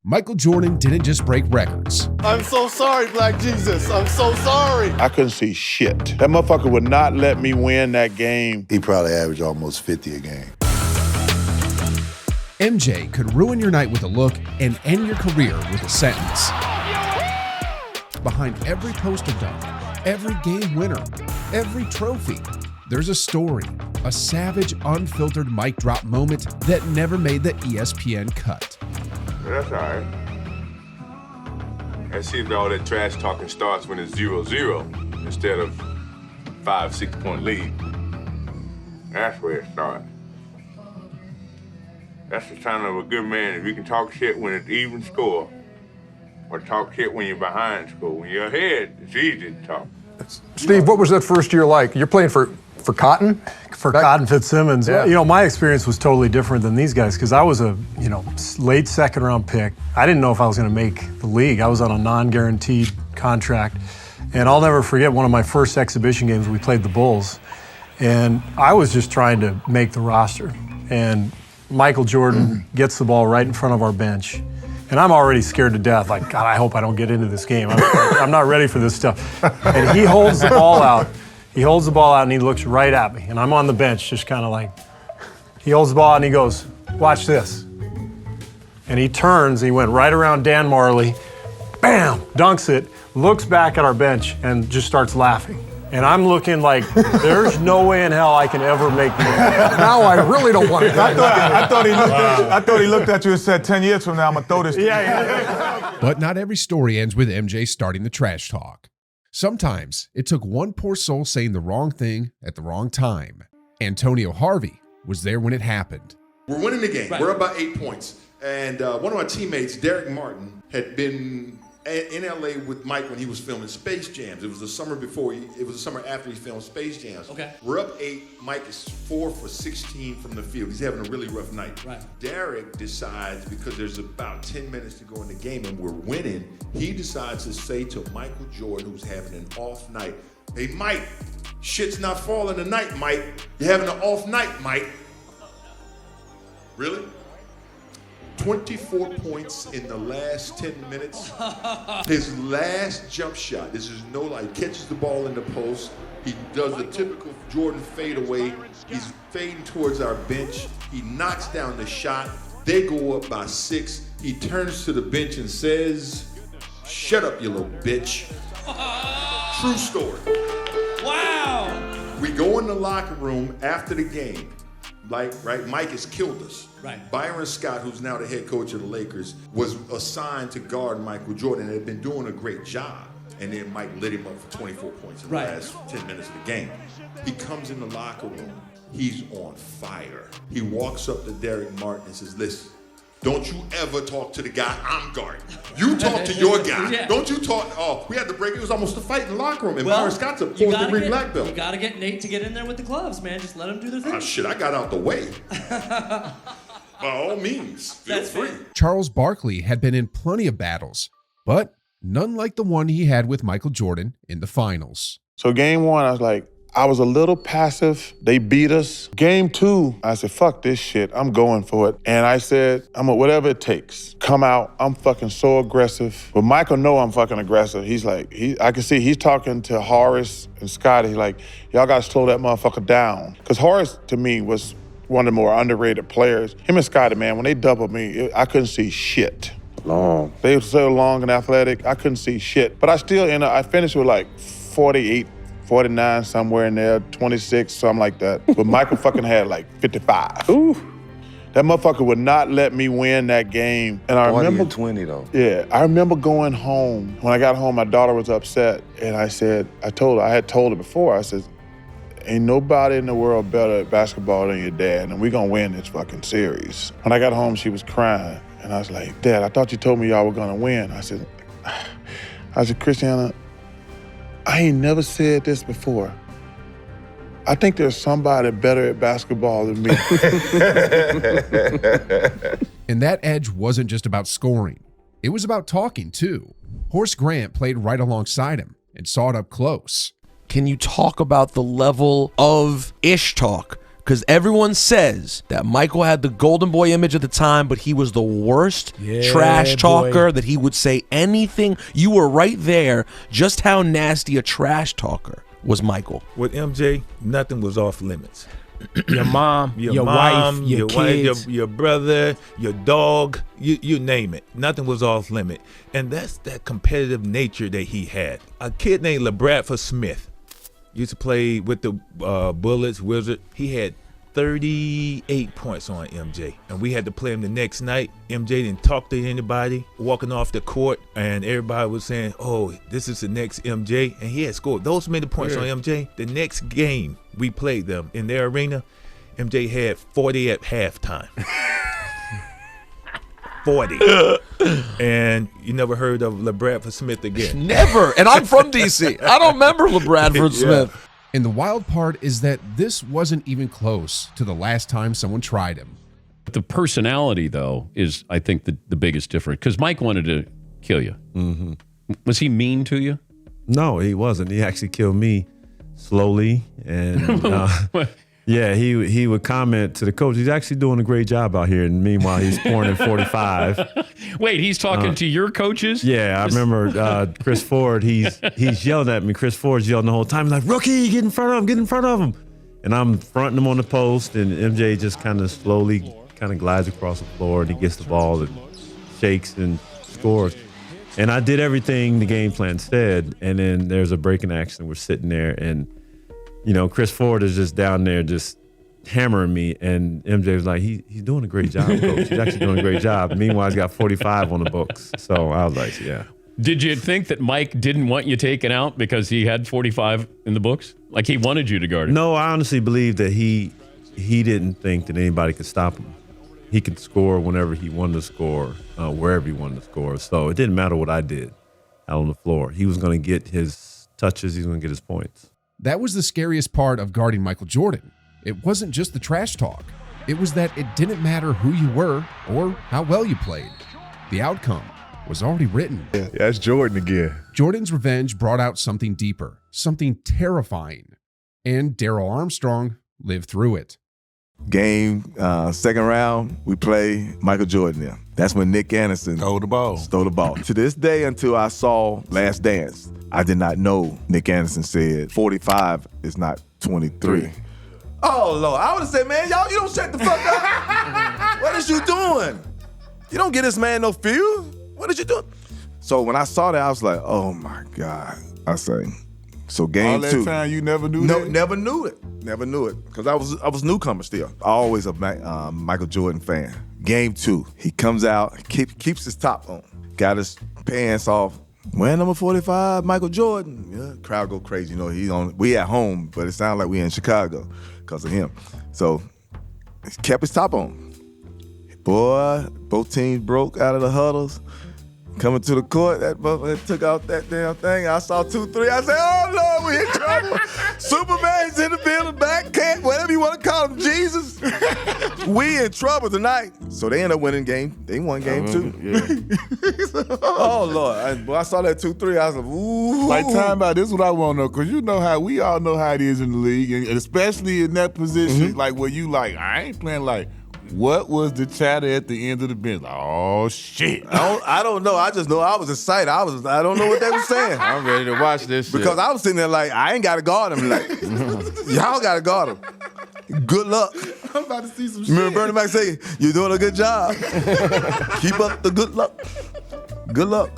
Michael Jordan didn't just break records. I'm so sorry, Black Jesus. I'm so sorry. I couldn't see shit. That motherfucker would not let me win that game. He probably averaged almost 50 a game. MJ could ruin your night with a look and end your career with a sentence. Behind every poster dunk, every game winner, every trophy, there's a story, a savage, unfiltered mic drop moment that never made the ESPN cut. That's all right. That seems all that trash talking starts when it's 0-0 instead of 5-6 point lead. That's where it starts. That's the sign of a good man. If you can talk shit when it's even score, or talk shit when you're behind score. When you're ahead, it's easy to talk. Steve, what was that first year like? You're playing for Cotton? For Cotton Fitzsimmons. Yeah. You know, my experience was totally different than these guys because I was a, late second round pick. I didn't know if I was going to make the league. I was on a non-guaranteed contract. And I'll never forget one of my first exhibition games. We played the Bulls. And I was just trying to make the roster. And Michael Jordan gets the ball right in front of our bench. And I'm already scared to death. Like, God, I hope I don't get into this game. I'm not ready for this stuff. And he holds the ball out. He holds the ball out and he looks right at me. And I'm on the bench just kind of like, he holds the ball out and he goes, watch this. And he turns, he went right around Dan Marley, bam, dunks it, looks back at our bench and just starts laughing. And I'm looking like, there's no way in hell I can ever make the league. Now I really don't want to. I thought he looked at you and said, 10 years from now, I'm going to throw this to you. Yeah. But not every story ends with MJ starting the trash talk. Sometimes it took one poor soul saying the wrong thing at the wrong time. Antonio Harvey was there when it happened. We're winning the game. Right. We're up by 8 points. And one of our teammates, Derek Martin, had been in LA with Mike when he was filming Space Jams. It was the summer after he filmed Space Jams. Okay. We're up 8. Mike is 4 for 16 from the field. He's having a really rough night. Right. Derek decides, because there's about 10 minutes to go in the game and we're winning, he decides to say to Michael Jordan, who's having an off night, hey, Mike, shit's not falling tonight, Mike. You're having an off night, Mike. Really? 24 points in the last 10 minutes. His last jump shot, this is no lie, catches the ball in the post. He does the typical Jordan fadeaway. He's fading towards our bench. He knocks down the shot. They go up by 6. He turns to the bench and says, shut up, you little bitch. True story. Wow. We go in the locker room after the game. Right, Mike has killed us. Right. Byron Scott, who's now the head coach of the Lakers, was assigned to guard Michael Jordan and had been doing a great job. And then Mike lit him up for 24 points in the last 10 minutes of the game. He comes in the locker room. He's on fire. He walks up to Derek Martin and says, listen, don't you ever talk to the guy I'm guarding. You talk to your guy. Yeah. Don't you talk, we had to break, it was almost a fight in the locker room. And Byron Scott's a 4th degree black belt. You gotta get Nate to get in there with the gloves, man. Just let him do the thing. Shit, I got out the way. By all means, feel free. Charles Barkley had been in plenty of battles, but none like the one he had with Michael Jordan in the finals. So game 1, I was a little passive. They beat us. Game 2, I said, fuck this shit. I'm going for it. And I said, whatever it takes. Come out. I'm fucking so aggressive. But Michael know I'm fucking aggressive. He's like, I can see he's talking to Horace and Scotty. He's like, y'all gotta slow that motherfucker down. Because Horace, to me, was one of the more underrated players. Him and Scotty, man, when they doubled me, I couldn't see shit. Long. They were so long and athletic, I couldn't see shit. But I still, I finished with like 48, 49, somewhere in there, 26, something like that. But Michael fucking had like 55. Ooh. That motherfucker would not let me win that game. And I remember 20 though. Yeah, I remember going home. When I got home, my daughter was upset. And I had told her before, I said, ain't nobody in the world better at basketball than your dad, and we gonna win this fucking series. When I got home, she was crying. And I was like, Dad, I thought you told me y'all were gonna win. I said, Christiana, I ain't never said this before. I think there's somebody better at basketball than me. And that edge wasn't just about scoring. It was about talking, too. Horace Grant played right alongside him and saw it up close. Can you talk about the level of ish talk because everyone says that Michael had the golden boy image at the time, but he was the worst trash talker, that he would say anything. You were right there, just how nasty a trash talker was Michael. With MJ, nothing was off limits. Your mom, your wife, your kids, your brother, your dog, you name it. Nothing was off limit. And that's that competitive nature that he had. A kid named LeBradford Smith used to play with the Bullets, Wizard. He had 38 points on MJ. And we had to play him the next night. MJ didn't talk to anybody, walking off the court, and everybody was saying, oh, this is the next MJ. And he had scored those many points on MJ. The next game we played them in their arena, MJ had 40 at halftime. 40. And you never heard of LeBradford Smith again. Never. And I'm from D.C. I don't remember LeBradford Smith. And the wild part is that this wasn't even close to the last time someone tried him. The personality, though, is, I think, the biggest difference. Because Mike wanted to kill you. Mm-hmm. Was he mean to you? No, he wasn't. He actually killed me slowly. And yeah, he would comment to the coach, he's actually doing a great job out here. And meanwhile, he's pouring in 45. Wait, he's talking to your coaches? Yeah, I remember Chris Ford, he's yelling at me. Chris Ford's yelling the whole time. He's like, rookie, get in front of him, get in front of him. And I'm fronting him on the post, and MJ just kind of slowly glides across the floor, and he gets the ball and shakes and scores. And I did everything the game plan said, and then there's a break in action. We're sitting there, and Chris Ford is just down there just hammering me, and MJ was like, he's doing a great job, coach. He's actually doing a great job. Meanwhile, he's got 45 on the books. So I was like, yeah. Did you think that Mike didn't want you taken out because he had 45 in the books? Like he wanted you to guard him? No, I honestly believe that he didn't think that anybody could stop him. He could score whenever he wanted to score, wherever he wanted to score. So it didn't matter what I did out on the floor. He was going to get his touches. He was going to get his points. That was the scariest part of guarding Michael Jordan. It wasn't just the trash talk. It was that it didn't matter who you were or how well you played. The outcome was already written. Yeah, that's Jordan again. Jordan's revenge brought out something deeper, something terrifying. And Darrell Armstrong lived through it. Game, second round, we play Michael Jordan there. That's when Nick Anderson stole the ball. To this day, until I saw Last Dance, I did not know Nick Anderson said 45 is not 23. Oh, Lord. I would have said, man, y'all, you don't shut the fuck up. What is you doing? You don't get this man no feel. What did you do? So when I saw that, I was like, oh, my God. I say, so game two. All that time you never knew that? Never knew it. Never knew it. Because I was newcomer still. Always a Michael Jordan fan. Game two, he comes out, keeps his top on. Got his pants off. Wearing number 45, Michael Jordan. Yeah, crowd go crazy. We at home, but it sounded like we in Chicago because of him. So he kept his top on. Boy, both teams broke out of the huddles. Coming to the court, that motherfucker took out that damn thing. I saw 2-3. I said, oh, Lord, we in trouble. Superman's in the building, back cat, whatever you want to call him, Jesus. We in trouble tonight. So they end up winning game. They won game two. Yeah. Oh, Lord. I saw that 2-3. I was like, ooh. Like, time out, this is what I want to know, because we all know how it is in the league, and especially in that position, like where you like, I ain't playing like, what was the chatter at the end of the bench? Oh, shit. I don't know. I just know I was excited. I don't know what they were saying. I'm ready to watch this shit. Because I was sitting there like, I ain't got to guard him. Like, y'all got to guard him. Good luck. I'm about to see some shit. Remember Bernie Mac say, you're doing a good job. Keep up the good luck. Good luck.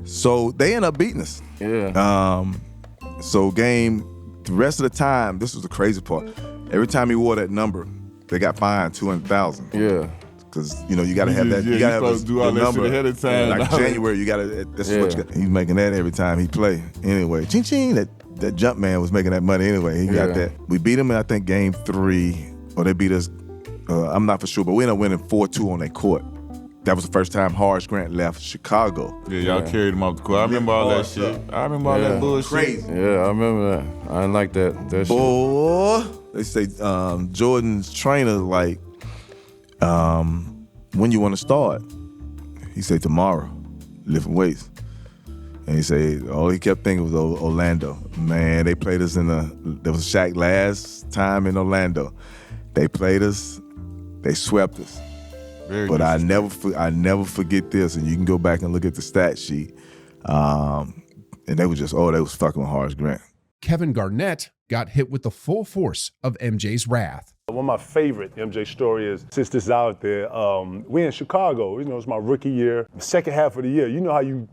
So they end up beating us. Yeah. So the rest of the time, this was the crazy part. Every time he wore that number, they got fined $200,000. Yeah. Because you got to have that. You got to have supposed to do all that number shit ahead of time. Like January, you got to. This is what you got. He's making that every time he play. Anyway, ching ching. That jump man was making that money anyway. He got that. We beat him in I think game 3, or they beat us. I'm not for sure, but we ended up winning 4-2 on their court. That was the first time Horace Grant left Chicago. Yeah, y'all carried him off the court. I remember all that shit. I remember all that bullshit. Crazy. Yeah, I remember that. I didn't like that Boy, they say Jordan's trainer like, when you want to start? He said tomorrow, lifting weights. And he said all he kept thinking was Orlando. Man, they played us there was Shaq last time in Orlando. They played us. They swept us. But I never forget this, and you can go back and look at the stat sheet. And they were they was fucking with Horace Grant. Kevin Garnett got hit with the full force of MJ's wrath. One of my favorite MJ story is, since this is out there, we in Chicago. You know, it's my rookie year. The second half of the year, you know how you're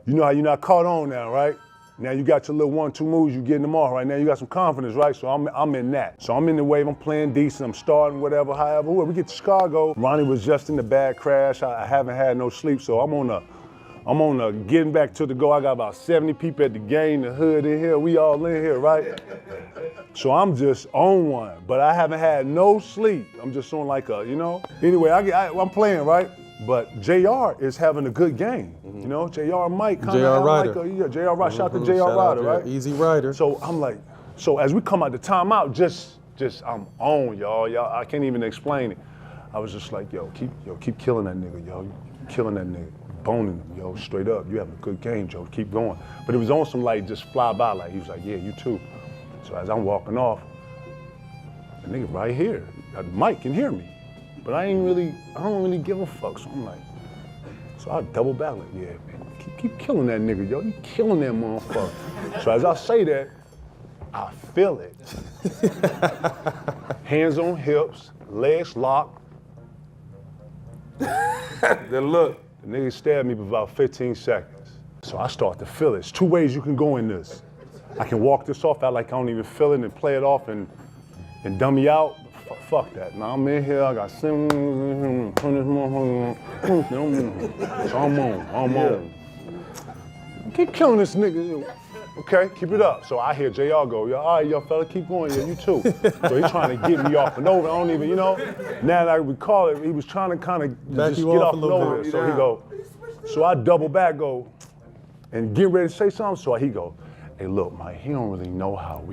not caught on now, right? Now you got your little 1-2 moves, you getting them off right now. You got some confidence, right? So I'm in that. So I'm in the wave, I'm playing decent, I'm starting, whatever, however. We get to Chicago. Ronnie was just in the bad crash. I haven't had no sleep, so I'm on a getting back to the go. I got about 70 people at the game, the hood in here. We all in here, right? So I'm just on one, but I haven't had no sleep. I'm just on like a, Anyway, I'm playing, right? But JR is having a good game. You know, JR Mike kind of like JR Ryder. Shout out to JR Ryder, right? Easy Rider. So I'm like, as we come out the timeout, just I'm on, y'all. I can't even explain it. I was just like, keep killing that nigga, yo. You killing that nigga. Boning him, yo, straight up. You having a good game, Joe. Keep going. But it was on some just fly by. Like he was like, yeah, you too. So as I'm walking off, the nigga right here, Mike can hear me. But I don't really give a fuck. So I'm like, so I double back like, yeah, man, keep killing that nigga, yo. You killing that motherfucker. So as I say that, I feel it. Hands on hips, legs locked. Then look, the nigga stared at me for about 15 seconds. So I start to feel it. There's two ways you can go in this. I can walk this off out like I don't even feel it and play it off and dummy out. Fuck that. Now I'm in here, I got so I'm on. Keep killing this nigga. Okay, keep it up. So I hear JR go, yo, all right, yo, fella, keep going, yeah, you too. So he's trying to get me off and over. I don't even, now that I recall it, he was trying to kind of just get off and over. So he go, so I double back, go, and get ready to say something. So he go, hey, look, Mike, he don't really know how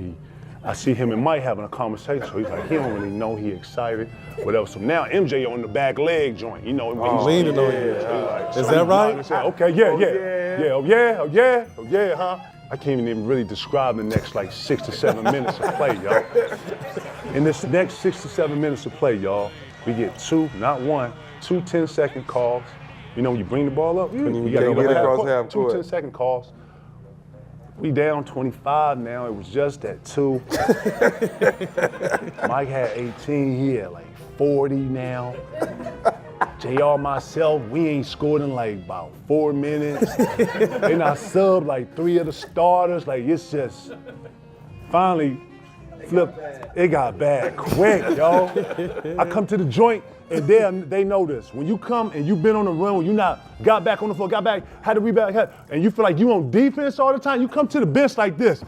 I see him and Mike having a conversation. So he's like, he don't really know, he excited, whatever. So now MJ on the back leg joint, he's leaning on you. Like, is that right? Okay, yeah, huh? I can't even really describe the next 6 to 7 minutes of play, y'all. In this next 6 to 7 minutes of play, y'all, we get two 10-second calls. When you bring the ball up, you got to get half court. 2 10-second calls. We down 25 now. It was just at 2. Mike had 18. He had 40 now. JR, myself, we ain't scored in about 4 minutes. Then I subbed 3 of the starters. It's just finally flipped. It got bad quick, yo. I come to the joint and they know this. When you come and you've been on the run, when you not got back on the floor, got back, had to rebound, and you feel like you on defense all the time, you come to the bench like this.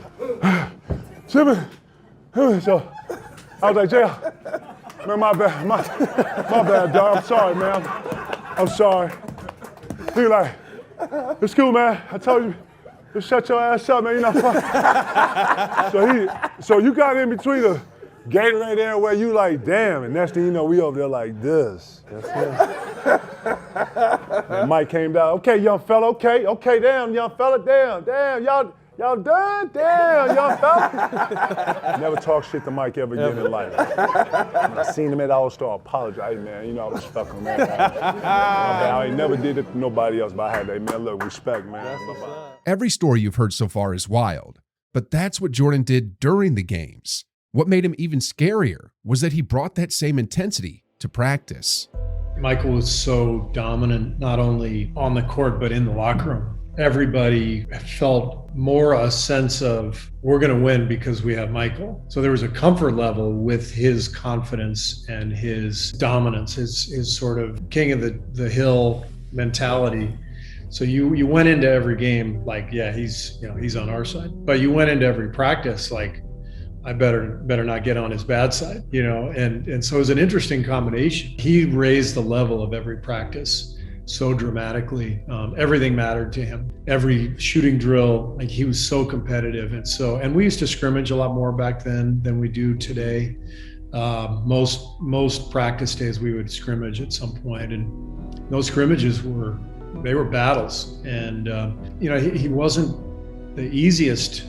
So I was like, JR, man, my bad, dog. I'm sorry, man. I'm sorry. He like, it's cool, man. I told you, just shut your ass up, man. You're not fucking. So you got in between the Gatorade there where you like, damn, and next thing you know, we over there like this. That's it. And Mike came down, okay, young fella, okay, damn, young fella, damn, y'all done? Damn, young fella. Never talk shit to Mike ever again in life. I seen him at All-Star, apologize, man, I was fucking, man. I ain't never did it to nobody else, but I had that, man, look, respect, man. Every story you've heard so far is wild, but that's what Jordan did during the games. What made him even scarier was that he brought that same intensity to practice. Michael was so dominant, not only on the court, but in the locker room. Everybody felt more a sense of, we're going to win because we have Michael. So there was a comfort level with his confidence and his dominance, his sort of king of the hill mentality. So you went into every game like, yeah, he's on our side. But you went into every practice like, I better not get on his bad side, and so it was an interesting combination. He raised the level of every practice so dramatically. Everything mattered to him. Every shooting drill, he was so competitive. And we used to scrimmage a lot more back then than we do today. Most practice days we would scrimmage at some point, and those scrimmages were battles. And he wasn't the easiest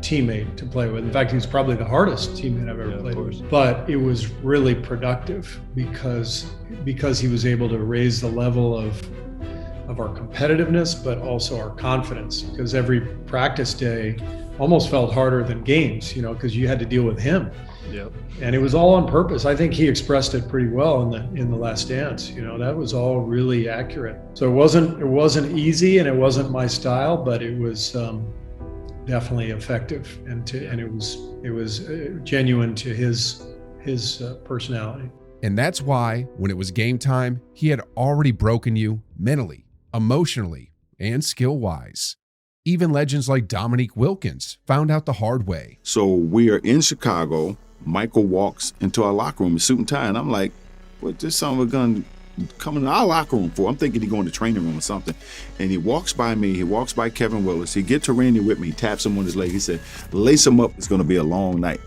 teammate to play with. In fact, he's probably the hardest teammate I've ever played with. But it was really productive because he was able to raise the level of our competitiveness, but also our confidence. Because every practice day almost felt harder than games, because you had to deal with him. Yep. And it was all on purpose. I think he expressed it pretty well in the Last Dance. That was all really accurate. So it wasn't easy, and it wasn't my style, but it was definitely effective, and it was genuine to his personality. And that's why when it was game time, he had already broken you mentally, emotionally, and skill-wise. Even legends like Dominique Wilkins found out the hard way. So we are in Chicago. Michael walks into our locker room in suit and tie, and I'm like, what this son of a gun coming to our locker room for? I'm thinking he going to training room or something. And he walks by me, he walks by Kevin Willis, he gets to Randy with me, he taps him on his leg, he said, lace him up, it's gonna be a long night.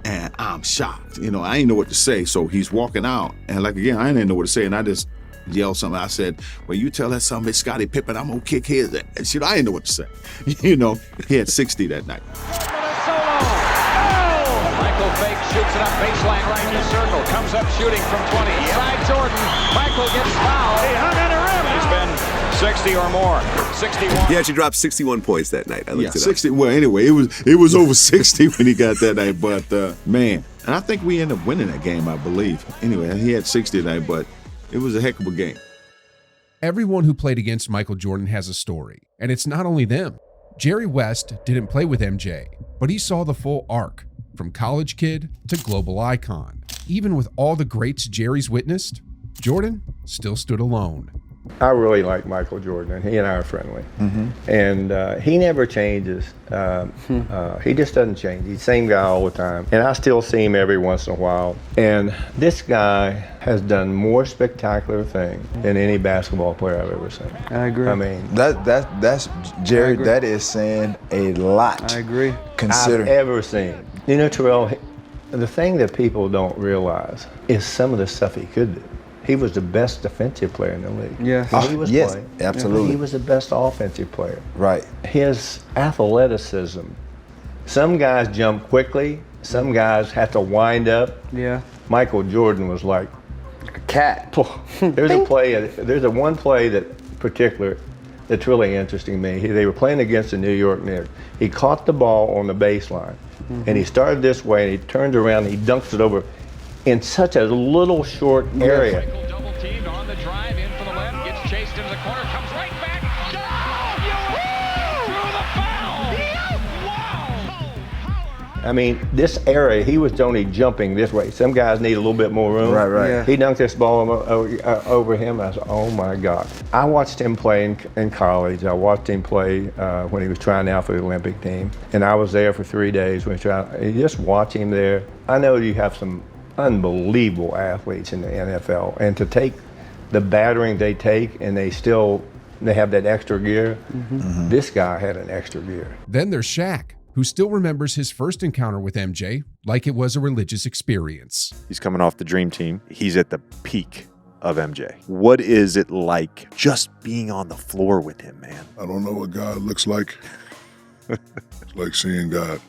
And I'm shocked, I didn't know what to say. So he's walking out, and I didn't know what to say, and I just yelled something. I said, well, you tell that son of a Scottie Pippen I'm gonna kick his ass. I didn't know what to say. He had 60 that night. Michael fake, shoots it up baseline right in the circle, comes up shooting from 20. Inside Jordan, Michael gets fouled. He hung on the rim. He's been 60 or more. 61. He actually dropped 61 points that night. I looked it up. 60. Well, anyway, it was over 60 when he got that night. But man, and I think we ended up winning that game, I believe. Anyway, he had 60 that night, but it was a heck of a game. Everyone who played against Michael Jordan has a story, and it's not only them. Jerry West didn't play with MJ, but he saw the full arc, from college kid to global icon. Even with all the greats Jerry's witnessed, Jordan still stood alone. I really like Michael Jordan, and he and I are friendly. Mm-hmm. And he never changes. He just doesn't change. He's the same guy all the time. And I still see him every once in a while. And this guy has done more spectacular things than any basketball player I've ever seen. I agree. I mean, that's Jerry, that is saying a lot. I agree. I've ever seen. Terrell, the thing that people don't realize is some of the stuff he could do. He was the best defensive player in the league. Yeah. When he was playing, absolutely. He was the best offensive player. Right. His athleticism. Some guys jump quickly. Some guys have to wind up. Yeah. Michael Jordan was like a cat. There's one play that particular that's really interesting to me. They were playing against the New York Knicks. He caught the ball on the baseline, and he started this way, and he turned around, and he dunks it over in such a little short area. Michael double teamed on the drive, in for the left, gets chased into the corner, comes right back. I mean, this area, he was only jumping this way. Some guys need a little bit more room. Right. Yeah. He dunked this ball over him. I said, oh my God. I watched him play in college. I watched him play when he was trying out for the Olympic team. And I was there for 3 days when he tried. You just watch him there. I know you have some unbelievable athletes in the NFL. And to take the battering they take and they have that extra gear, this guy had an extra gear. Then there's Shaq, who still remembers his first encounter with MJ like it was a religious experience. He's coming off the Dream Team. He's at the peak of MJ. What is it like just being on the floor with him, man? I don't know what God looks like. It's like seeing God.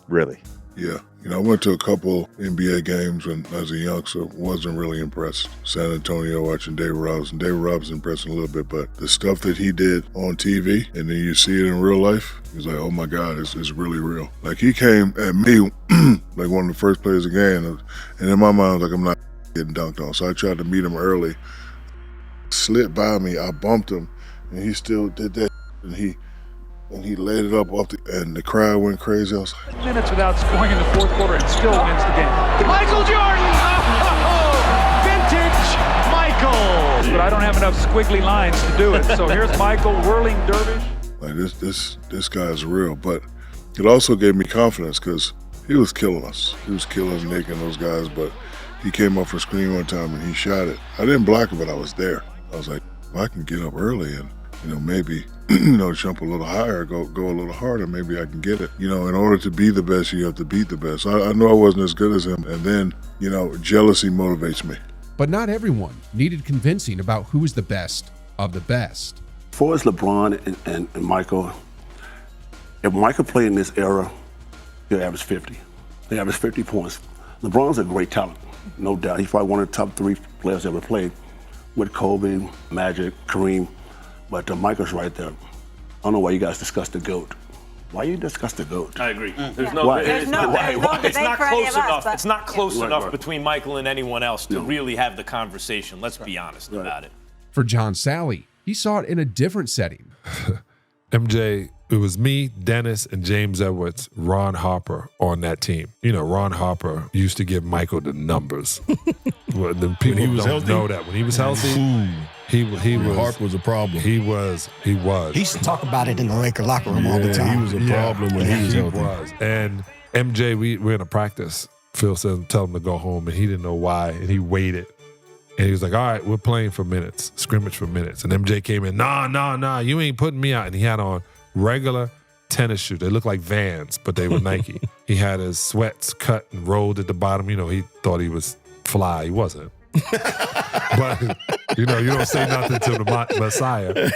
Really? Yeah. I went to a couple NBA games when I was a youngster. Wasn't really impressed. San Antonio watching David Robinson. David Robinson impressed me a little bit, but the stuff that he did on TV and then you see it in real life, it's like, oh my God, it's really real. Like he came at me like one of the first players of the game, and in my mind, I was like, I'm not getting dunked on. So I tried to meet him early. Slid by me, I bumped him, and he still did that, and he laid it up and the crowd went crazy. I was like, minutes without scoring in the fourth quarter and still wins the game. Michael Jordan! Oh, vintage Michael! But I don't have enough squiggly lines to do it. So here's Michael whirling dervish. Like this guy's real, but it also gave me confidence because he was killing us. He was killing Nick and those guys, but he came up for screen one time and he shot it. I didn't block it, but I was there. I was like, if I can get up early and maybe jump a little higher, go a little harder, maybe I can get it. In order to be the best, you have to beat the best. I know I wasn't as good as him, and then, jealousy motivates me. But not everyone needed convincing about who was the best of the best. As far as LeBron and Michael, If Michael played in this era, he'll average 50. He averaged 50 points. LeBron's a great talent, no doubt. He's probably one of the top 3 players ever played with Kobe, Magic, Kareem. But Michael's right there. I don't know why you guys discuss the GOAT. Why you discuss the GOAT? I agree. There's no. Why? It's not close enough. It's not close Right, enough right. between Michael and anyone else to really have the conversation. Let's be honest about it. For John Sally, he saw it in a different setting. MJ, it was me, Dennis, and James Edwards, Ron Harper on that team. You know, Ron Harper used to give Michael the numbers. Well, the people he was don't healthy? know that. When he was healthy, he was. Harper was a problem. He was. He used to talk about it in the Laker locker room all the time. He was a problem when he was healthy. And MJ, we're in a practice. Phil said, tell him to go home, and he didn't know why, and he waited. And he was like, all right, we're playing for minutes, scrimmage for minutes. And MJ came in, nah, you ain't putting me out. And he had on regular tennis shoes. They looked like Vans, but they were Nike. He had his sweats cut and rolled at the bottom. You know, he thought he was fly. He wasn't. But, you know, you don't say nothing to the Messiah.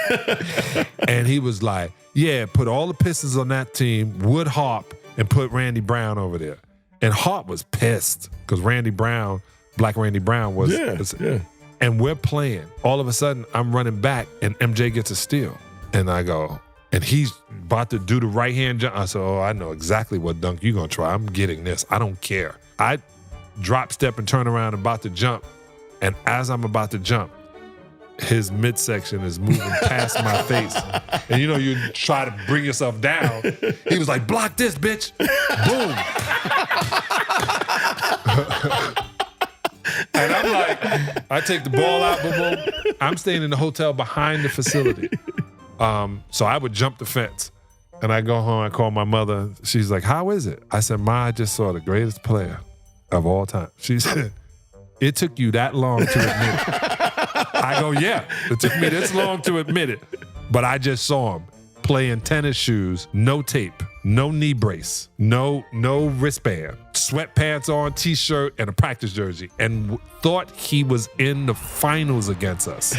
And he was like, yeah, put all the Pistons on that team, Wood Harp, and put Randy Brown over there. And Harp was pissed because Randy Brown, Black Randy Brown was. Yeah. And we're playing. All of a sudden, I'm running back, and MJ gets a steal. And I go, and he's about to do the right-hand jump. I said, oh, I know exactly what dunk you're going to try. I'm getting this. I don't care. I drop, step, and turn around about to jump. And as I'm about to jump, his midsection is moving past my face. And you know, you try to bring yourself down. He was like, block this, bitch. Boom. And I'm like, I take the ball out, boom, boom. I'm staying in the hotel behind the facility. So I would jump the fence. And I go home, I call my mother. She's like, how is it? I said, Ma, I just saw the greatest player of all time. She said, it took you that long to admit it. I go, yeah, it took me this long to admit it. But I just saw him playing tennis shoes, no tape, no knee brace, no wristband, sweatpants on, t-shirt, and a practice jersey, and thought he was in the finals against us.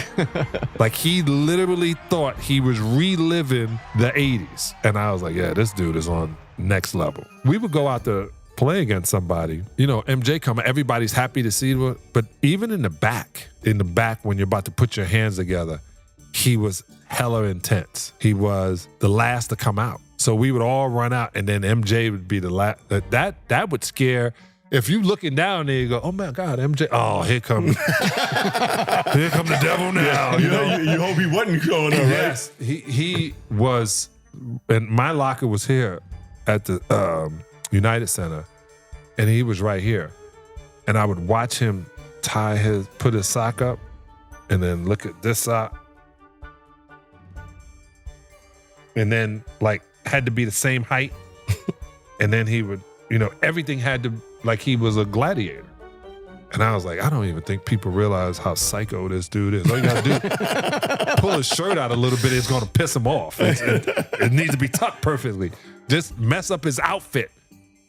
Like, he literally thought he was reliving the 80s. And I was like, yeah, this dude is on next level. We would go out to play against somebody. You know, MJ coming, everybody's happy to see him, but even in the back when you're about to put your hands together, he was hella intense. He was the last to come out. So we would all run out, and then MJ would be the last. That would scare. If you looking down there, you go, oh my God, MJ. Oh, here come the devil now. Yeah, you hope he wasn't showing up, right? Yes, he was, and my locker was here at the United Center, and he was right here. And I would watch him put his sock up, and then look at this sock. And then, like, had to be the same height. And then he would, you know, everything had to, like, he was a gladiator. And I was like, I don't even think people realize how psycho this dude is. All you gotta do, pull his shirt out a little bit, it's gonna piss him off. It needs to be tucked perfectly. Just mess up his outfit.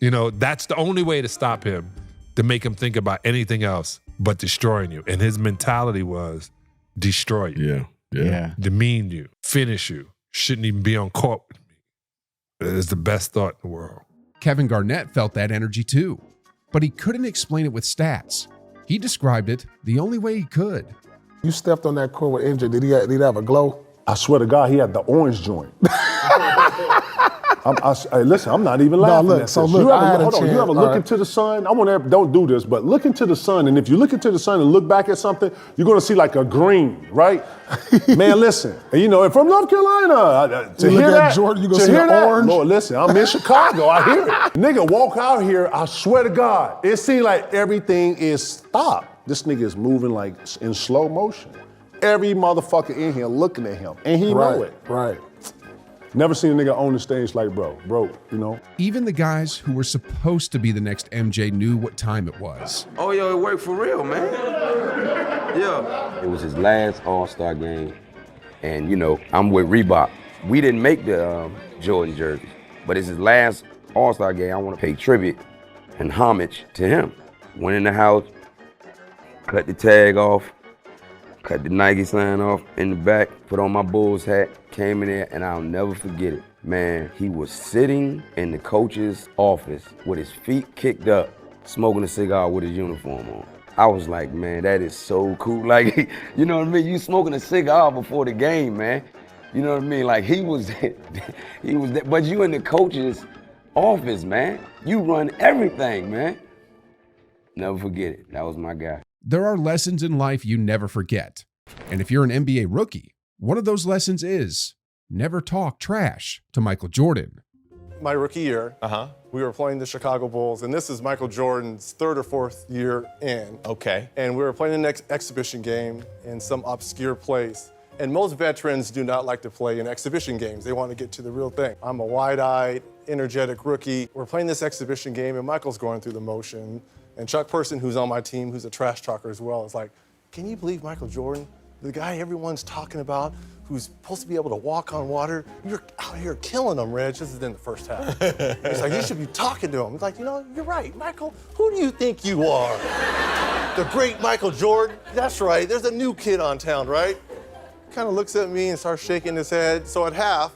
You know, that's the only way to stop him, to make him think about anything else but destroying you. And his mentality was destroy you. Yeah. Demean you, finish you. Shouldn't even be on court with me. It is the best thought in the world. Kevin Garnett felt that energy too, but he couldn't explain it with stats. He described it the only way he could. You stepped on that court with MJ. Did he have a glow? I swear to God, he had the orange joint. Hey, listen, I'm not even laughing at this. So look, You ever look into the sun? Don't do this, but look into the sun, and if you look into the sun and look back at something, you're gonna see like a green, right? Man, listen, and you know, and from North Carolina, to hear that, Jordan, you gonna see an orange? Lord, listen, I'm in Chicago, I hear it. Nigga walk out here, I swear to God, it seems like everything is stopped. This nigga is moving like in slow motion. Every motherfucker in here looking at him, and he know it. Right. Never seen a nigga on the stage like bro, you know? Even the guys who were supposed to be the next MJ knew what time it was. Oh, yo, it worked for real, man. Yeah. It was his last All-Star game, and, you know, I'm with Reebok. We didn't make the Jordan jerseys, but it's his last All-Star game. I want to pay tribute and homage to him. Went in the house, cut the tag off, cut the Nike sign off in the back, put on my Bulls hat, came in there, and I'll never forget it. Man, he was sitting in the coach's office with his feet kicked up, smoking a cigar with his uniform on. I was like, man, that is so cool. Like, you know what I mean? You smoking a cigar before the game, man. You know what I mean? Like, he was but you in the coach's office, man. You run everything, man. Never forget it. That was my guy. There are lessons in life you never forget. And if you're an NBA rookie, one of those lessons is never talk trash to Michael Jordan. My rookie year, we were playing the Chicago Bulls, and this is Michael Jordan's third or fourth year in. Okay. And we were playing the next exhibition game in some obscure place. And most veterans do not like to play in exhibition games. They want to get to the real thing. I'm a wide-eyed, energetic rookie. We're playing this exhibition game, and Michael's going through the motion. And Chuck Person, who's on my team, who's a trash talker as well, is like, can you believe Michael Jordan, the guy everyone's talking about, who's supposed to be able to walk on water, you're out here killing him, Reg. This is in the first half. He's like, you should be talking to him. He's like, you know, you're right, Michael. Who do you think you are? The great Michael Jordan? That's right, there's a new kid on town, right? Kind of looks at me and starts shaking his head. So at half,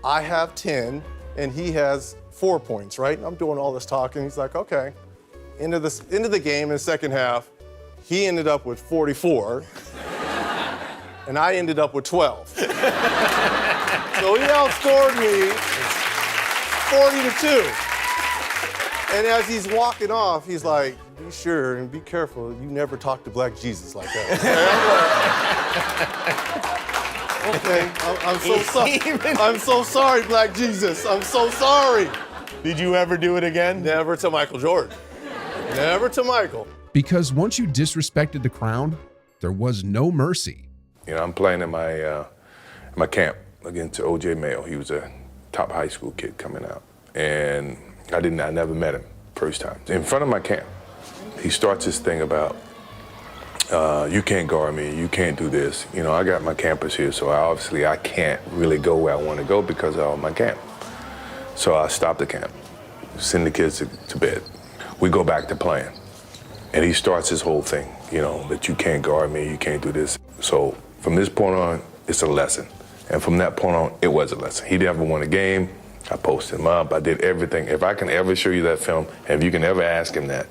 I have 10, and he has 4 points, right? And I'm doing all this talking. He's like, okay. Into the game in the second half, he ended up with 44. And I ended up with 12. So he outscored me 40-2. And as he's walking off, he's like, be sure and be careful, you never talk to Black Jesus like that. Okay, I'm so sorry. I'm so sorry, Black Jesus. I'm so sorry. Did you ever do it again? Never to Michael Jordan. Never to Michael. Because once you disrespected the crown, there was no mercy. You know, I'm playing in my camp against O.J. Mayo. He was a top high school kid coming out. And I never met him first time. In front of my camp, he starts this thing about, you can't guard me, you can't do this. You know, I got my campus here, so I can't really go where I want to go because of my camp. So I stop the camp, send the kids to bed. We go back to playing. And he starts his whole thing, you know, that you can't guard me, you can't do this. So from this point on, it's a lesson. And from that point on, it was a lesson. He never won a game. I posted him up. I did everything. If I can ever show you that film, and if you can ever ask him that,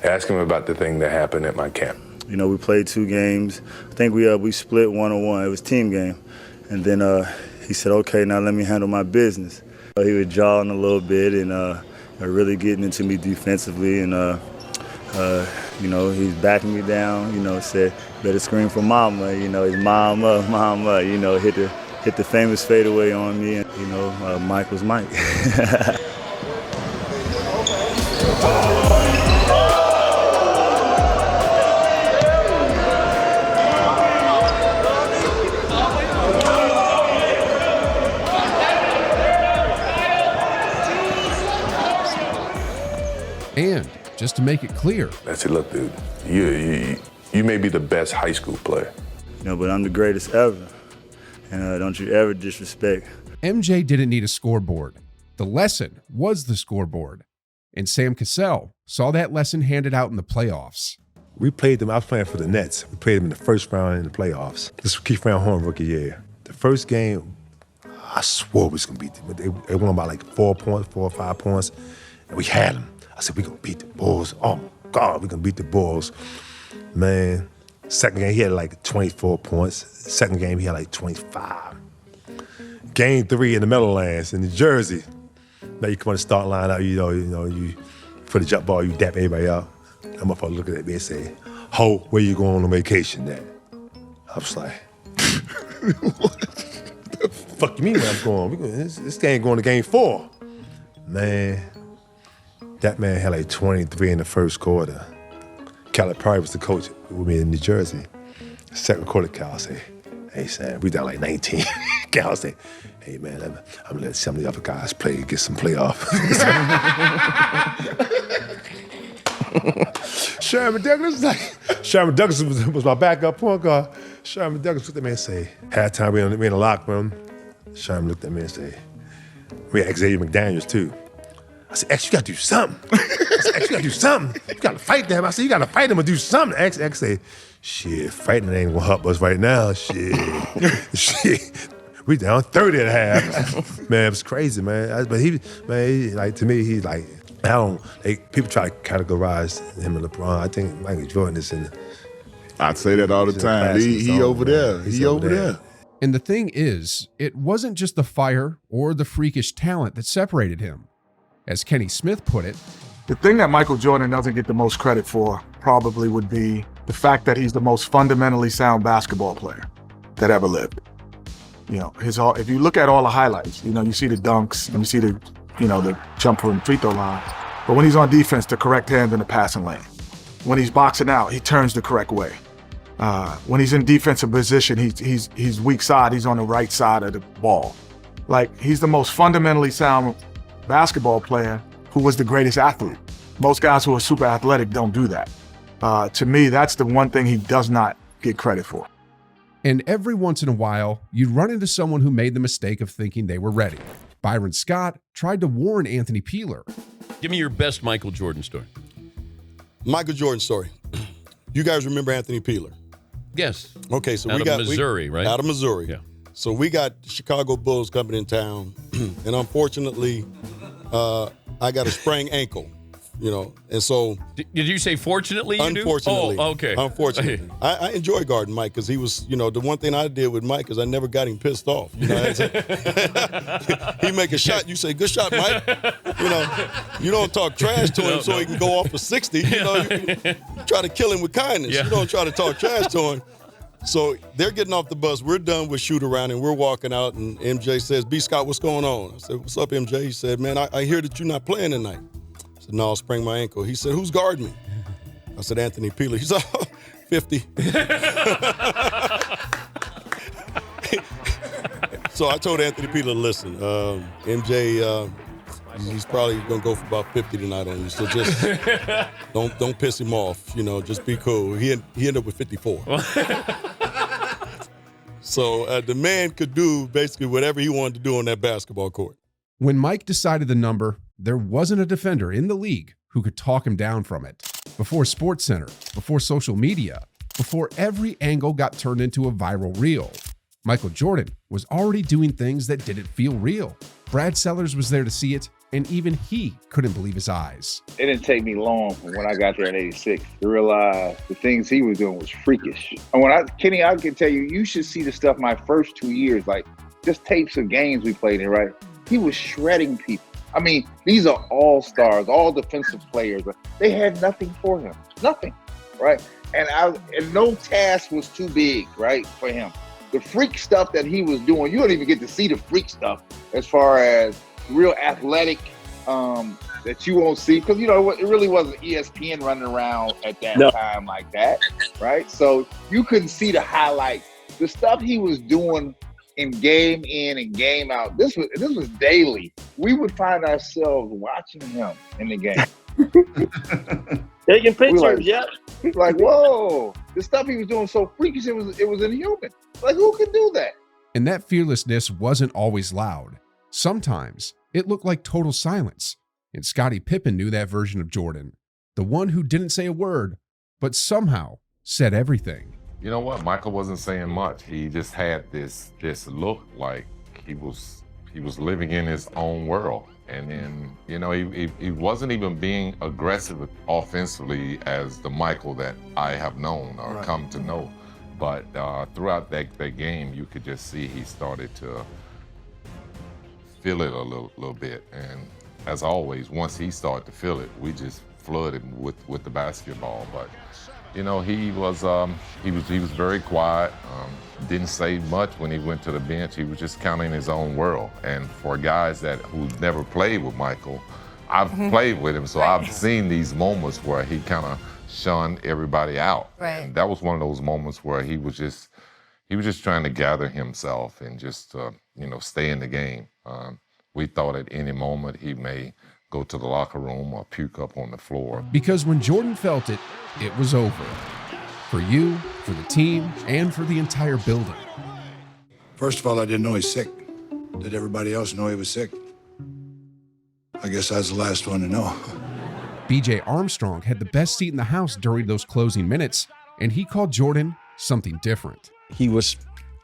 ask him about the thing that happened at my camp. You know, we played 2 games. I think we split 1-on-1. It was a team game. And then he said, okay, now let me handle my business. He was jawing a little bit and really getting into me defensively. And, you know, he's backing me down, you know, said, better scream for mama, you know, his mama, you know, hit the famous fadeaway on me, and, you know, Mike was Mike. And just to make it clear, I said, look, dude, you may be the best high school player. You know, but I'm the greatest ever. And don't you ever disrespect. MJ didn't need a scoreboard. The lesson was the scoreboard. And Sam Cassell saw that lesson handed out in the playoffs. We played them. I was playing for the Nets. We played them in the first round in the playoffs. This was Keith Van Horn rookie year. The first game, I swore we was going to beat them. They won by like 4 points, 4 or 5 points. And we had them. I said, we're going to beat the Bulls. Oh, God, we're going to beat the Bulls. Man, second game, he had like 24 points. Second game, he had like 25. Game 3 in the Meadowlands in New Jersey. Now you come on the start line out, you for the jump ball, you dap everybody out. That motherfucker looking at me and say, ho, where you going on vacation at? I was like, what the fuck you mean where I'm going? This game going to game 4. Man, that man had like 23 in the first quarter. Calipari was the coach with me in New Jersey. Second quarter, Cal say, hey, Sam, we down like 19. Cal say, hey, man, I'm gonna let some of the other guys play, get some playoff. Sherman Douglas was my backup point guard. Sherman Douglas looked at me and say, halftime we in the locker room. Sherman looked at me and said, we had Xavier McDaniels too. I said, X, you gotta do something. I said, X, you gotta do something. You gotta fight them. I said, you gotta fight them or do something. X said, shit, fighting ain't gonna help us right now. Shit. we down 30 at half. Man, it was crazy, man. But to me, he's like, people try to categorize him and LeBron. I think Michael Jordan is in. I'd say that all the time. He over there. He over there. And the thing is, it wasn't just the fire or the freakish talent that separated him. As Kenny Smith put it, the thing that Michael Jordan doesn't get the most credit for probably would be the fact that he's the most fundamentally sound basketball player that ever lived. You know, if you look at all the highlights, you know, you see the dunks and you see the jump from free throw line. But when he's on defense, the correct hand in the passing lane. When he's boxing out, he turns the correct way. When he's in defensive position, he's weak side. He's on the right side of the ball. Like, he's the most fundamentally sound basketball player who was the greatest athlete. Most guys who are super athletic don't do that. To me, that's the one thing he does not get credit for. And every once in a while, you'd run into someone who made the mistake of thinking they were ready. Byron Scott tried to warn Anthony Peeler. Give me your best Michael Jordan story. Michael Jordan story. You guys remember Anthony Peeler? Yes. Okay, so out of Missouri, right? Out of Missouri. Yeah. So we got the Chicago Bulls coming in town, and unfortunately, I got a sprained ankle, and so. Did you say fortunately? Unfortunately. Oh, okay. Unfortunately, I enjoy guarding Mike because he was, the one thing I did with Mike is I never got him pissed off. He make a shot, you say, "Good shot, Mike." You don't talk trash to him so he can go off for 60. You try to kill him with kindness. Yeah. You don't try to talk trash to him. So they're getting off the bus. We're done with shoot around and we're walking out. And MJ says, "B. Scott, what's going on?" I said, "What's up, MJ?" He said, "Man, I hear that you're not playing tonight." I said, "No, I sprained my ankle." He said, "Who's guarding me?" I said, "Anthony Peeler." He said, "Oh, 50. So I told Anthony Peeler, "Listen, MJ, he's probably gonna go for about 50 tonight on you. So just don't piss him off. Just be cool." He ended up with 54. So the man could do basically whatever he wanted to do on that basketball court. When Mike decided the number, there wasn't a defender in the league who could talk him down from it. Before SportsCenter, before social media, before every angle got turned into a viral reel, Michael Jordan was already doing things that didn't feel real. Brad Sellers was there to see it, and even he couldn't believe his eyes. It didn't take me long from when I got there in '86 to realize the things he was doing was freakish. And Kenny, I can tell you, you should see the stuff my first 2 years, like just tapes of games we played in, right? He was shredding people. I mean, these are all stars, all defensive players. They had nothing for him, nothing, right? And no task was too big, right, for him. The freak stuff that he was doing, you don't even get to see the freak stuff as far as real athletic that you won't see, because it really wasn't ESPN running around at that time like that, right? So you couldn't see the highlights. The stuff he was doing in and game out, this was daily. We would find ourselves watching him in the game. Taking pictures, Like, whoa, the stuff he was doing so freakish, it was inhuman. Like, who could do that? And that fearlessness wasn't always loud. Sometimes it looked like total silence. And Scottie Pippen knew that version of Jordan, the one who didn't say a word, but somehow said everything. You know what? Michael wasn't saying much. He just had this look like he was living in his own world. And then, he wasn't even being aggressive offensively as the Michael that I have known or come to know. But throughout that game, you could just see he started to feel it a little bit. And as always, once he started to feel it, we just flooded with the basketball. But he was very quiet. Didn't say much when he went to the bench. He was just kind of in his own world. And for guys who never played with Michael, I've played with him, so I've seen these moments where he kind of shunned everybody out. Right. And that was one of those moments where he was just trying to gather himself and just stay in the game. We thought at any moment he may go to the locker room or puke up on the floor. Because when Jordan felt it, it was over. For you, for the team, and for the entire building. First of all, I didn't know he's sick. Did everybody else know he was sick? I guess I was the last one to know. B.J. Armstrong had the best seat in the house during those closing minutes, and he called Jordan something different. He was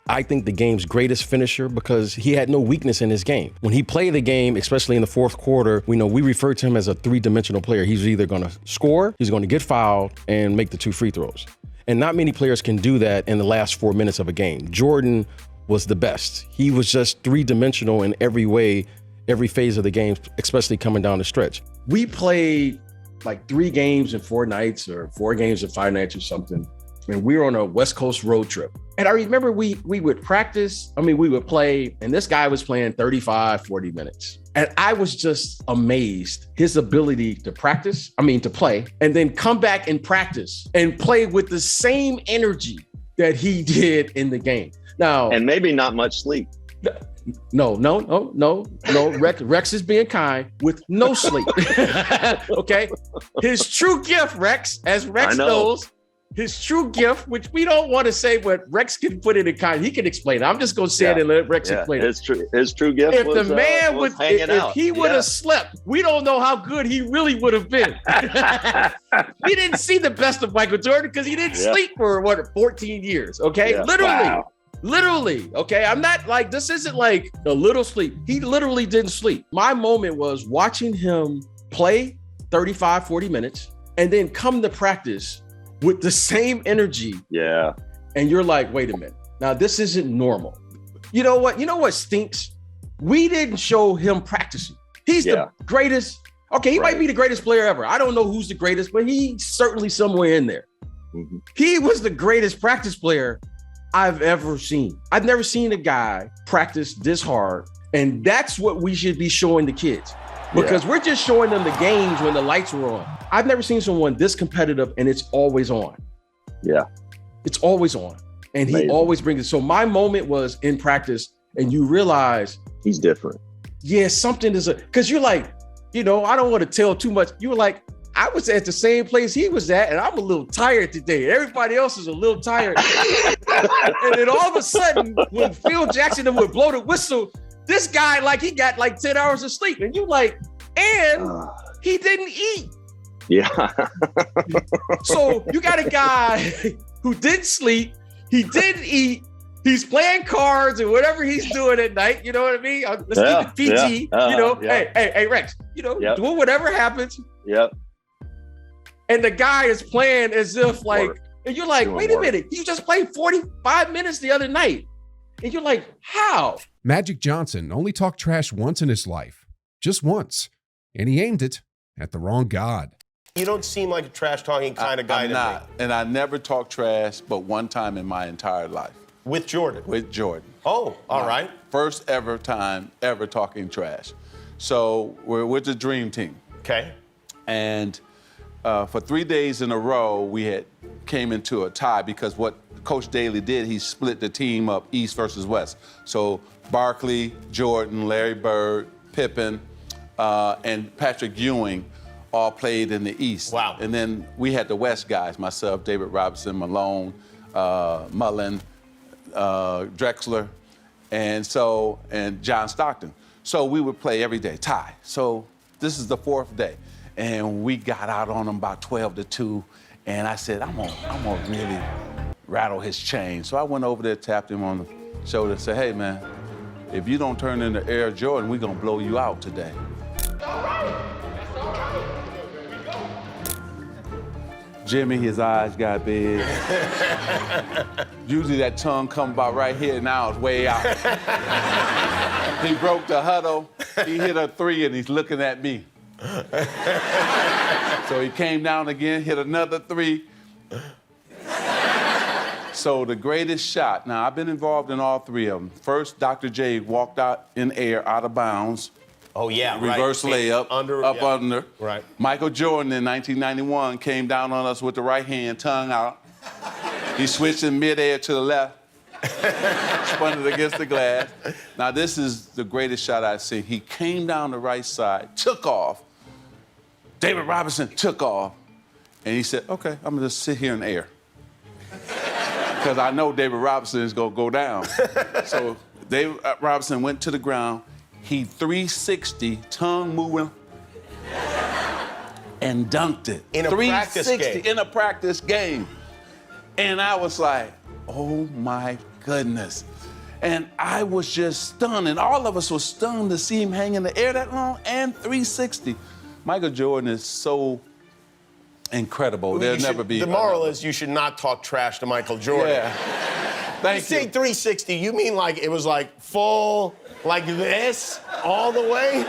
I think, the game's greatest finisher because he had no weakness in his game. When he played the game, especially in the fourth quarter, we refer to him as a three-dimensional player. He's either going to score, he's going to get fouled, and make the 2 free throws. And not many players can do that in the last 4 minutes of a game. Jordan was the best. He was just three-dimensional in every way, every phase of the game, especially coming down the stretch. We played like 3 games in 4 nights or 4 games in 5 nights or something. And we were on a West Coast road trip. And I remember we would practice. We would play, and this guy was playing 35, 40 minutes. And I was just amazed his ability to play, and then come back and practice and play with the same energy that he did in the game. Now, and maybe not much sleep. No. Rex is being kind with no sleep. Okay. His true gift, Rex, as Rex knows, his true gift, which we don't want to say, but Rex can put it in kind. He can explain it. I'm just going to say it and let Rex explain it. His true gift if was, the man was hanging out. If he would have slept, we don't know how good he really would have been. We didn't see the best of Michael Jordan because he didn't sleep for 14 years. Okay. Yeah. Literally, okay? I'm not like, this isn't like a little sleep. He literally didn't sleep. My moment was watching him play 35, 40 minutes and then come to practice with the same energy. Yeah. And you're like, wait a minute. Now, this isn't normal. You know what? You know what stinks? We didn't show him practicing. He's the greatest. Okay, he might be the greatest player ever. I don't know who's the greatest, but he's certainly somewhere in there. Mm-hmm. He was the greatest practice player I've ever seen. I've never seen a guy practice this hard. And that's what we should be showing the kids, because we're just showing them the games when the lights were on. I've never seen someone this competitive and it's always on. Yeah. It's always on. And he always brings it. So my moment was in practice and you realize he's different. Yeah, something is because you're like, I don't want to tell too much. You were like, I was at the same place he was at, and I'm a little tired today. Everybody else is a little tired. And then all of a sudden, when Phil Jackson would blow the whistle, this guy, he got 10 hours of sleep. And you and he didn't eat. Yeah. So you got a guy who didn't sleep, he didn't eat, he's playing cards and whatever he's doing at night, you know what I mean? Let's keep it PG, Hey, Rex, doing whatever happens. Yep. And the guy is playing as if and you're like, wait a minute, you just played 45 minutes the other night. And you're like, how? Magic Johnson only talked trash once in his life, just once, and he aimed it at the wrong god. You don't seem like a trash-talking kind of guy I'm not, and I never talk trash but one time in my entire life. With Jordan? With Jordan. Oh, all right. First ever time ever talking trash. So we're with the Dream Team. Okay. And for 3 days in a row, we had came into a tie because what Coach Daly did, he split the team up East versus West. So Barkley, Jordan, Larry Bird, Pippen, and Patrick Ewing all played in the East. Wow. And then we had the West guys, myself, David Robinson, Malone, Mullen, Drexler, and John Stockton. So we would play every day, tie. So this is the 4th day. And we got out on him about 12-2. And I said, I'm gonna really rattle his chain. So I went over there, tapped him on the shoulder, and said, hey man, if you don't turn into Air Jordan, we're gonna blow you out today. Jimmy, his eyes got big. Usually that tongue come about right here, now it's way out. He broke the huddle, he hit a 3 and he's looking at me. So he came down again, hit another 3. So the greatest shot, now I've been involved in all 3 of them. First, Dr. J walked out in air, out of bounds. Oh, yeah, Reverse layup, under. Right. Michael Jordan in 1991 came down on us with the right hand, tongue out. He switched in midair to the left, spun it against the glass. Now, this is the greatest shot I've seen. He came down the right side, took off. David Robinson took off. And he said, okay, I'm gonna just sit here in air. Because I know David Robinson is gonna go down. So David Robinson went to the ground. He 360, tongue moving, and dunked it. In a practice game. In a practice game. And I was like, oh my goodness. And I was just stunned, and all of us were stunned to see him hang in the air that long and 360. Michael Jordan is so incredible. There'll never be. The moral is you should not talk trash to Michael Jordan. Yeah. Thank you. Say 360, you mean like it was like full, like this, all the way?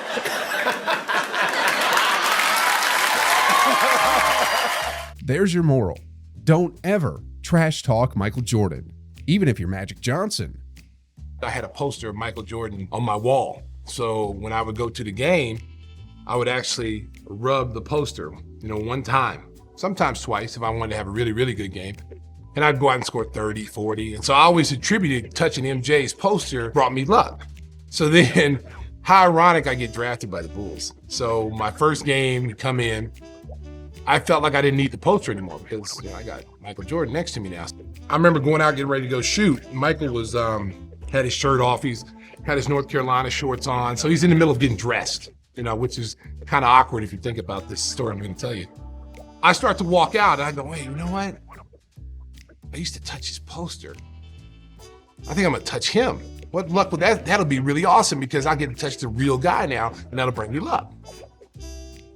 There's your moral. Don't ever trash talk Michael Jordan, even if you're Magic Johnson. I had a poster of Michael Jordan on my wall. So when I would go to the game, I would actually rub the poster, one time, sometimes twice if I wanted to have a really, really good game. And I'd go out and score 30, 40. And so I always attributed touching MJ's poster brought me luck. So then, how ironic I get drafted by the Bulls. So my first game, come in, I felt like I didn't need the poster anymore because I got Michael Jordan next to me now. I remember going out getting ready to go shoot. Michael was had his shirt off. He's had his North Carolina shorts on. So he's in the middle of getting dressed, which is kind of awkward if you think about this story I'm going to tell you. I start to walk out and I go, wait, you know what? I used to touch his poster. I think I'm going to touch him. What luck with that? That'll be really awesome because I get to touch the real guy now and that'll bring me luck.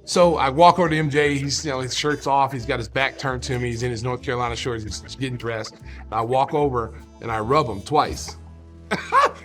So I walk over to MJ, he's, his shirt's off, he's got his back turned to me, he's in his North Carolina shorts, he's getting dressed. And I walk over and I rub him twice.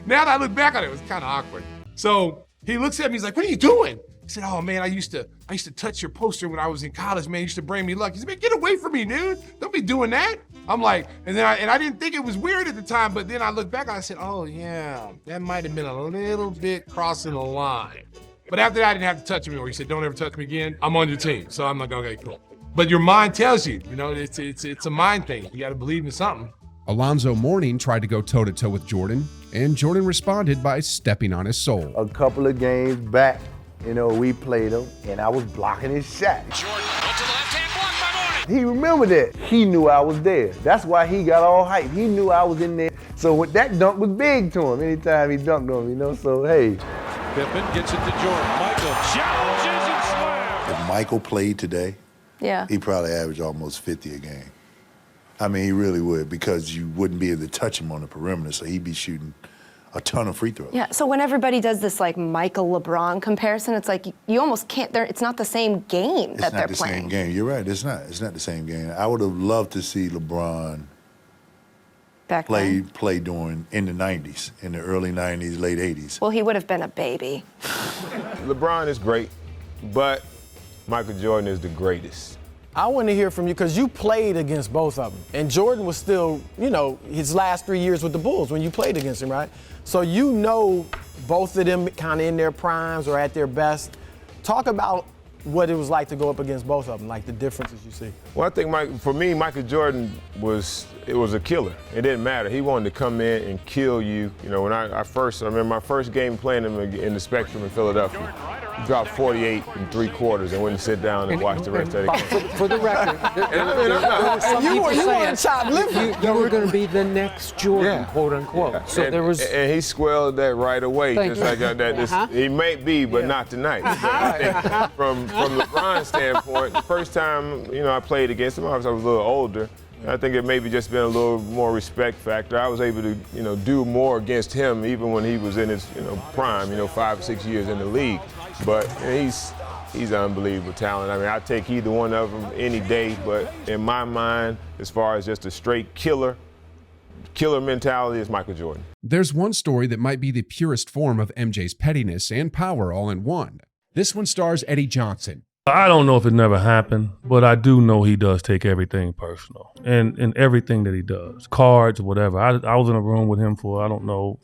Now that I look back on it, it was kind of awkward. So he looks at me, he's like, what are you doing? He said, oh man, I used to touch your poster when I was in college, man, it used to bring me luck. He said, man, get away from me, dude. Don't be doing that. I'm like, and I didn't think it was weird at the time, but then I look back and I said, oh yeah, that might have been a little bit crossing the line. But after that, I didn't have to touch him anymore. He said, don't ever touch me again. I'm on your team. So I'm like, okay, cool. But your mind tells you, it's a mind thing. You got to believe in something. Alonzo Mourning tried to go toe-to-toe with Jordan, and Jordan responded by stepping on his soul. A couple of games back, we played him, and I was blocking his shot. Jordan went to the left-hand block by Mourning. He remembered that. He knew I was there. That's why he got all hyped. He knew I was in there. So that dunk was big to him anytime he dunked on me, So, hey. Pippen gets it to Jordan. Michael challenges and slams. If Michael played today, he'd probably average almost 50 a game. I mean, he really would because you wouldn't be able to touch him on the perimeter, so he'd be shooting a ton of free throws. Yeah, so when everybody does this Michael LeBron comparison, it's like you almost can't, it's not the same game that they're playing. It's not the same game. You're right, it's not. It's not the same game. I would have loved to see LeBron play during in the 90s, in the early 90s, late 80s. Well, he would have been a baby. LeBron is great, but Michael Jordan is the greatest. I want to hear from you because you played against both of them. And Jordan was still, his last 3 years with the Bulls when you played against him, right? So both of them kind of in their primes or at their best. Talk about what it was like to go up against both of them, like the differences you see. Well, I think for me, Michael Jordan was a killer. It didn't matter. He wanted to come in and kill you. When I remember my first game playing him in the Spectrum in Philadelphia. He dropped 48 in 3 quarters and went to sit down and watch the rest of the game. For the record, you weren't shoplifting. You were going to be the next Jordan, quote unquote. Yeah. So there was, and he squelled that right away. Thank just you. like that. He may be, but not tonight. I think from LeBron's standpoint, the first time I played against him, I was a little older. I think it maybe just been a little more respect factor. I was able to, do more against him even when he was in his, prime, 5 or 6 years in the league. But he's unbelievable talent. I mean, I take either one of them any day. But in my mind, as far as just a straight killer mentality, is Michael Jordan. There's one story that might be the purest form of MJ's pettiness and power all in one. This one stars Eddie Johnson. I don't know if it never happened, but I do know he does take everything personal and everything that he does, cards, whatever. I was in a room with him for,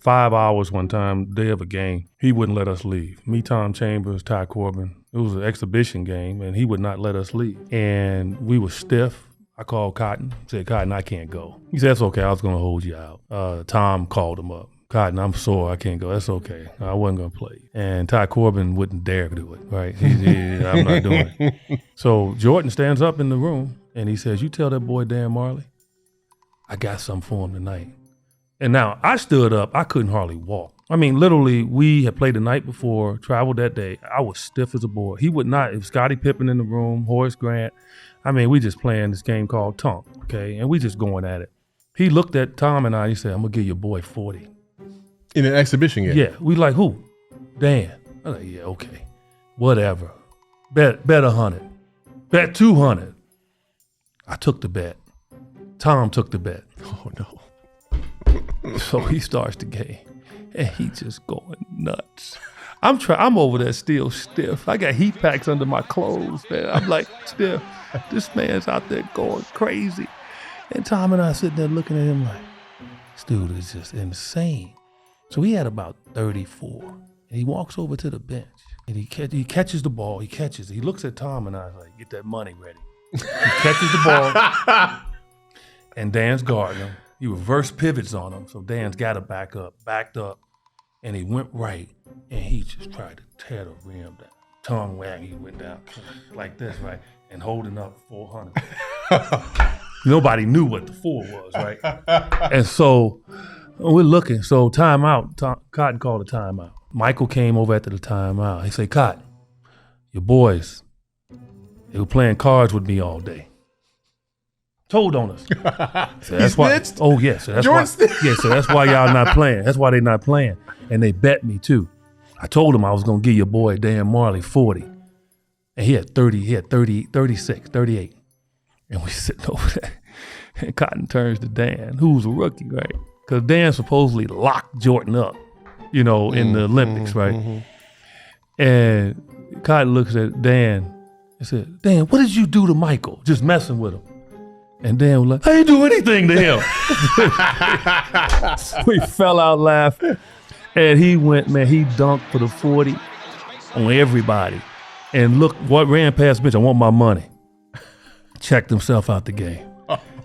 5 hours one time, day of a game. He wouldn't let us leave. Me, Tom Chambers, Ty Corbin. It was an exhibition game, and he would not let us leave. And we were stiff. I called Cotton, said, Cotton, I can't go. He said, that's okay, I was going to hold you out. Tom called him up. Cotton, I'm sore, I can't go. That's okay. I wasn't going to play. And Ty Corbin wouldn't dare do it, right? I'm not doing it. So Jordan stands up in the room, and he says, you tell that boy Dan Marley, I got something for him tonight. And now I stood up. I couldn't hardly walk. I mean, literally, we had played the night before, traveled that day. I was stiff as a board. He would not. It was Scottie Pippen in the room, Horace Grant. I mean, we just playing this game called Tonk, okay? And we just going at it. He looked at Tom and I. He said, "I'm gonna give your boy 40." In an exhibition game? Yeah. We like, who? Dan. I'm like, yeah, okay. Whatever. Bet 100. Bet 200. I took the bet. Tom took the bet. Oh, no. So he starts the game, and he just going nuts. I'm over there still stiff. I got heat packs under my clothes, man. I'm like, stiff. This man's out there going crazy. And Tom and I sitting there looking at him like, this dude is just insane. So he had about 34. And he walks over to the bench, and he catches the ball. He catches it. He looks at Tom and I like, get that money ready. He catches the ball, and Dan's guarding him. He reverse pivots on him, so Dan's got to backed up, and he went right, and he just tried to tear the rim down. Tongue wag, he went down like this, right, and holding up 400. Nobody knew what the 4 was, right? And so we're looking. So timeout. Cotton called a timeout. Michael came over after the timeout. He said, "Cotton, your boys, they were playing cards with me all day. Told on us." So that's why. Oh yes. So that's why. Yeah. So that's why y'all not playing. That's why they not playing. And they bet me too. I told him I was gonna give your boy Dan Marley 40, and he had 30. He had 30, 36, 38. And we sitting over there, and Cotton turns to Dan, who's a rookie, right? Because Dan supposedly locked Jordan up, in the Olympics, right? Mm-hmm. And Cotton looks at Dan and said, "Dan, what did you do to Michael? Just messing with him." And Dan was like, "I didn't do anything to him." We fell out laughing. And he went, man, he dunked for the 40 on everybody. And look, what ran past bitch, I want my money. Checked himself out the game.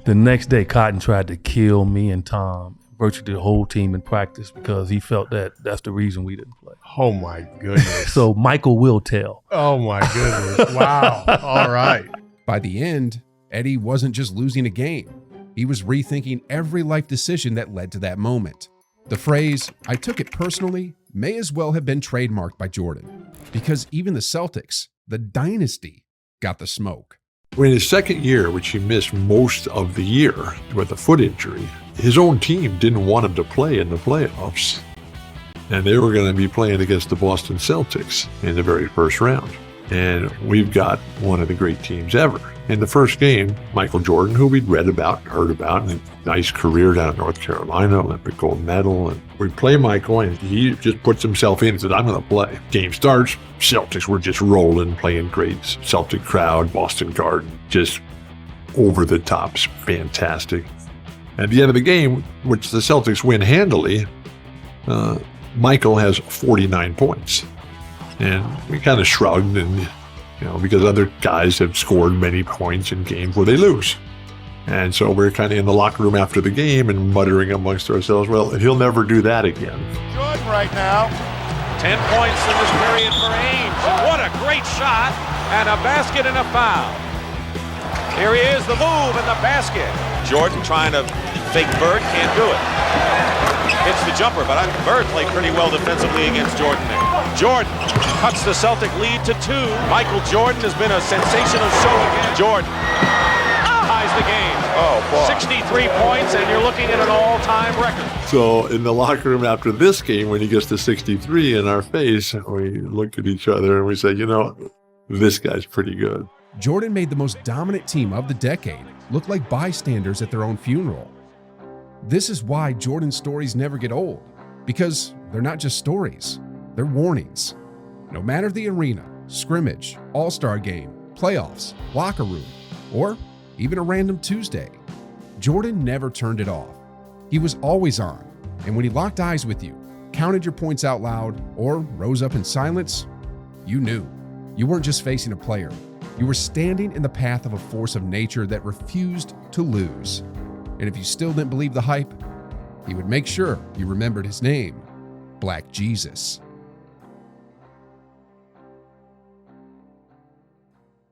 The next day, Cotton tried to kill me and Tom, virtually the whole team in practice, because he felt that that's the reason we didn't play. Oh, my goodness. So Michael will tell. Oh, my goodness. Wow. All right. By the end, Eddie wasn't just losing a game. He was rethinking every life decision that led to that moment. The phrase, "I took it personally," may as well have been trademarked by Jordan, because even the Celtics, the dynasty, got the smoke. In his second year, which he missed most of the year with a foot injury, his own team didn't want him to play in the playoffs. And they were going to be playing against the Boston Celtics in the very first round. And we've got one of the great teams ever. In the first game, Michael Jordan, who we'd read about, heard about, and a nice career down in North Carolina, Olympic gold medal. And we play Michael, and he just puts himself in and said, "I'm going to play." Game starts, Celtics were just rolling, playing great. Celtic crowd, Boston Garden, just over the tops, fantastic. At the end of the game, which the Celtics win handily, Michael has 49 points. And we kind of shrugged, and because other guys have scored many points in games where they lose. And so we're kind of in the locker room after the game and muttering amongst ourselves, well, he'll never do that again. Jordan right now. 10 points in this period for Ainge. What a great shot, and a basket and a foul. Here he is, the move and the basket. Jordan trying to fake Bird, can't do it. Hits the jumper, but Bird played pretty well defensively against Jordan there. Jordan cuts the Celtic lead to 2. Michael Jordan has been a sensational show again. Jordan ties the game. Oh, boy. 63 points, and you're looking at an all-time record. So in the locker room after this game, when he gets to 63 in our face, we look at each other and we say, this guy's pretty good. Jordan made the most dominant team of the decade look like bystanders at their own funeral. This is why Jordan's stories never get old, because they're not just stories, they're warnings. No matter the arena, scrimmage, all-star game, playoffs, locker room, or even a random Tuesday, Jordan never turned it off. He was always on, and when he locked eyes with you, counted your points out loud, or rose up in silence, you knew. You weren't just facing a player. You were standing in the path of a force of nature that refused to lose. And if you still didn't believe the hype, he would make sure you remembered his name, Black Jesus.